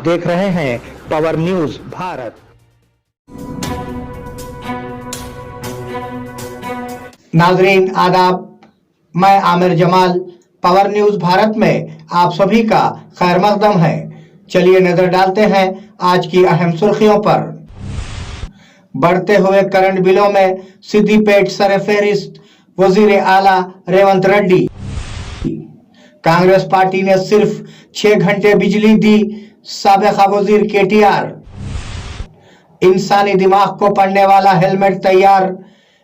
देख रहे हैं पावर न्यूज भारत। नाजरीन आदाब, मैं आमिर जमाल, पावर न्यूज भारत में आप सभी का खैर मकदम है। चलिए नजर डालते हैं आज की अहम सुर्खियों पर। बढ़ते हुए करंट बिलों में सिद्दीपेट सरफहरिस्त वजीर आला रेवंत रेड्डी। कांग्रेस पार्टी ने सिर्फ 6 घंटे बिजली दी, साबिका वजीर केटीआर। इंसानी दिमाग को पढ़ने वाला हेलमेट तैयार,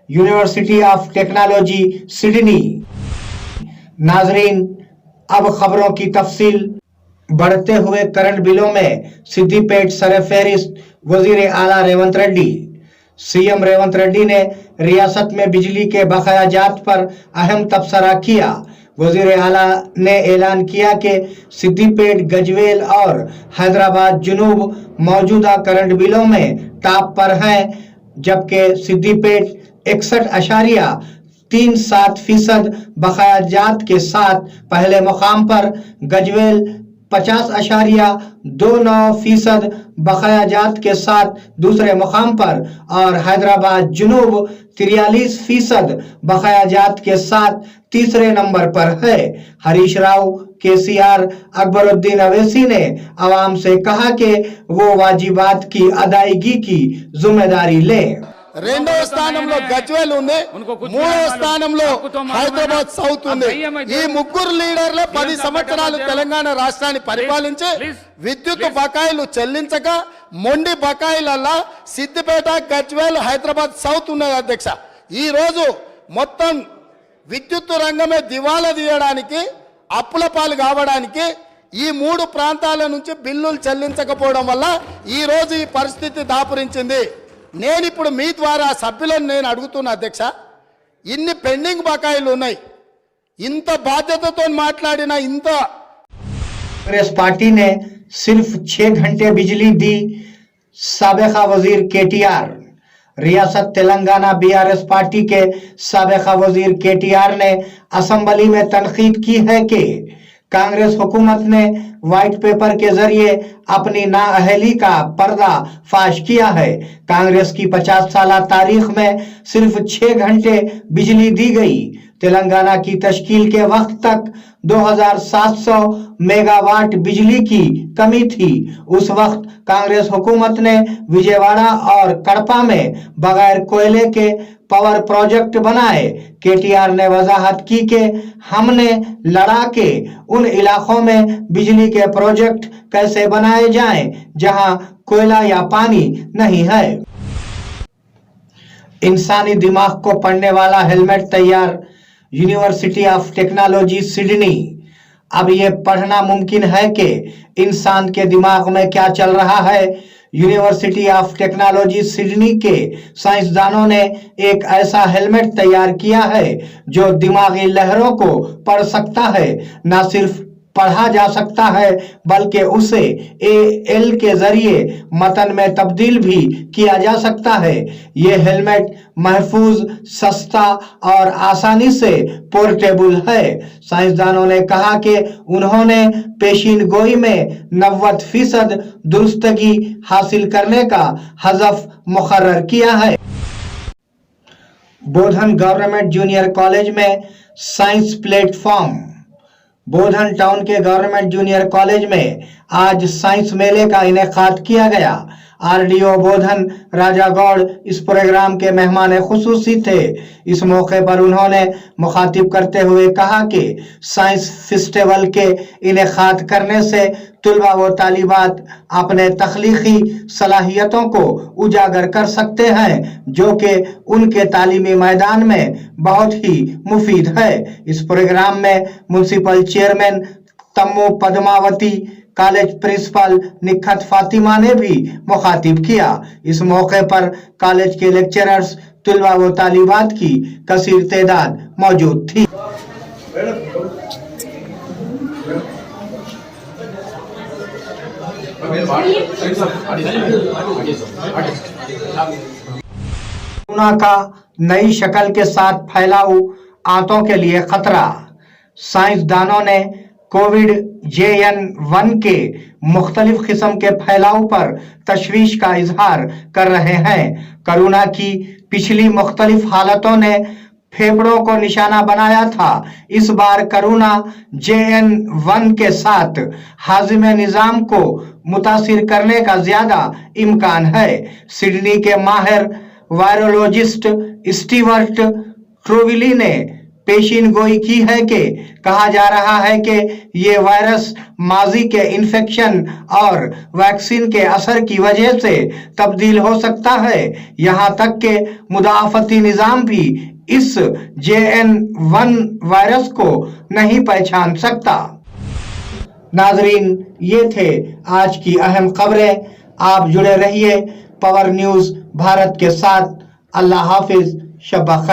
यूनिवर्सिटी ऑफ टेक्नोलॉजी सिडनी। नाजरीन अब खबरों की तफसील। बढ़ते हुए करंट बिलों में सिद्दीपेट सरफहरिस्त वजीर आला रेवंत रेड्डी। सीएम रेवंत रेड्डी ने रियासत में बिजली के बकाया जात पर अहम तबसरा किया। वजीर आला ने ऐलान किया कि सिद्दीपेट, गजवेल और हैदराबाद जुनूब मौजूदा करंट बिलों में टॉप पर हैं, जबकि सिद्दीपेट 61.37% बकाया जात के साथ पहले मुकाम पर, गजवेल 50.29% बकाया जात के साथ दूसरे मुकाम पर और हैदराबाद जुनूब 43% बकाया जात के साथ तीसरे नंबर पर है। हरीश राव, केसीआर, अकबरुद्दीन अवैसी ने आवाम से कहा कि वो वाजिबात की अदायगी की जिम्मेदारी लें। రెండవ స్థానంలో గజ్వేల్ ఉంది, మూడవ స్థానంలో హైదరాబాద్ సౌత్ ఉంది। ఈ ముగ్గురు లీడర్లే 10 సంవత్సరాలు తెలంగాణ రాష్ట్రాన్ని పరిపాలించి విద్యుత్ బకాయిలు చెల్లించక మొండి బకాయిలల్లా సిద్దిపేట, గజ్వేల్, హైదరాబాద్ సౌత్ ఉన్నది అధ్యక్ష। ఈ రోజు మొత్తం విద్యుత్ రంగమే దివాలా తీయడానికి, అప్పుల పాలు కావడానికి ఈ 3 ప్రాంతాల నుంచి బిల్లులు చెల్లించకపోవడం వల్ల ఈ రోజు ఈ పరిస్థితి దాపురించింది। నేను ఇప్పుడు మీ ద్వారా సభ్యులను నేను అడుగుతున్నా అధ్యక్ష, ఇన్ని పెండింగ్ బకాయిలు ఉన్నాయి, ఇంత బాధ్యతతో మాట్లాడిన ఇంత कांग्रेस पार्टी ने सिर्फ 6 घंटे बिजली दी, साबिका वजीर केटीआर। रियासत तेलंगाना बीआरएस पार्टी के साबिका वजीर केटीआर ने असेंबली में तनकीद की है कि कांग्रेस हुकूमत ने व्हाइट पेपर के जरिए अपनी नाअहली का पर्दा फाश किया है। कांग्रेस की 50 साल तारीख में सिर्फ 6 घंटे बिजली दी गई। तेलंगाना की तश्कील के वक्त तक 2700 मेगावाट बिजली की कमी थी। उस वक्त कांग्रेस हुकूमत ने विजयवाड़ा और कड़पा में बगैर कोयले के पावर प्रोजेक्ट बनाए। केटीआर ने वजाहत की कि हमने लड़ा के उन इलाकों में बिजली के प्रोजेक्ट कैसे बनाए जाएं जहां कोयला या पानी नहीं है। इंसानी दिमाग को पढ़ने वाला हेलमेट तैयार, यूनिवर्सिटी ऑफ टेक्नोलॉजी सिडनी। अब ये पढ़ना मुमकिन है कि इंसान के दिमाग में क्या चल रहा है। यूनिवर्सिटी ऑफ टेक्नोलॉजी सिडनी के साइंसदानों ने एक ऐसा हेलमेट तैयार किया है जो दिमागी लहरों को पढ़ सकता है। न सिर्फ पढ़ा जा सकता है बल्कि उसे एएल के जरिए मतन में तब्दील भी किया जा सकता है। ये हेलमेट महफूज, सस्ता और आसानी से पोर्टेबल है। साइंसदानों ने कहा कि उन्होंने पेशीन गोई में 90% दुरुस्तगी हासिल करने का हदफ मुकर्रर किया है। बोधन गवर्नमेंट जूनियर कॉलेज में साइंस प्लेटफॉर्म। बोधन टाउन के गवर्नमेंट जूनियर कॉलेज में आज साइंस मेले का इनेकाद किया गया। आरडीओ बोधन राजा गौड़ इस प्रोग्राम के मेहमान खुसूसी थे। इस मौके पर उन्होंने मुखातिब करते हुए कहा कि साइंस फेस्टिवल के इनेकाद करने से तुलबा व तालिबात अपने तख्लीकी सलाहियतों को उजागर कर सकते हैं, जो कि उनके तालीमी मैदान में बहुत ही मुफीद है। इस प्रोग्राम में municipal chairman Tammu Padmavati, college principal Nikhat Fatima ने भी मुखातिब किया। इस मौके पर कॉलेज के लेक्चरर्स, तुलबा व तालिबात की कसीर तादाद मौजूद थी। कोरोना का नई शक्ल के साथ फैलाव आंतों के लिए खतरा। साइंसदानों ने कोविड JN1 के मुख्तलिफ किस्म के फैलाव पर तशवीश का इजहार कर रहे हैं। कोरोना की पिछली मुख्तलिफ हालतों ने फेफड़ों को निशाना बनाया था। इस बार कोरोना JN1 के साथ हाजिमे निजाम को मुतासिर करने का ज्यादा इम्कान है। सिडनी के माहिर वायरोलॉजिस्ट स्टीवर्ट ट्रूविली ने पेशीन गोई की है कि कहा जा रहा है कि ये वायरस माजी के इन्फेक्शन और वैक्सीन के असर की वजह से तब्दील हो सकता है। यहाँ तक कि मुदाफती निजाम भी इस JN1 वायरस को नहीं पहचान सकता। नाजरीन, ये थे आज की अहम खबरें। आप जुड़े रहिए पावर न्यूज भारत के साथ। अल्लाह हाफिज, शब खैर।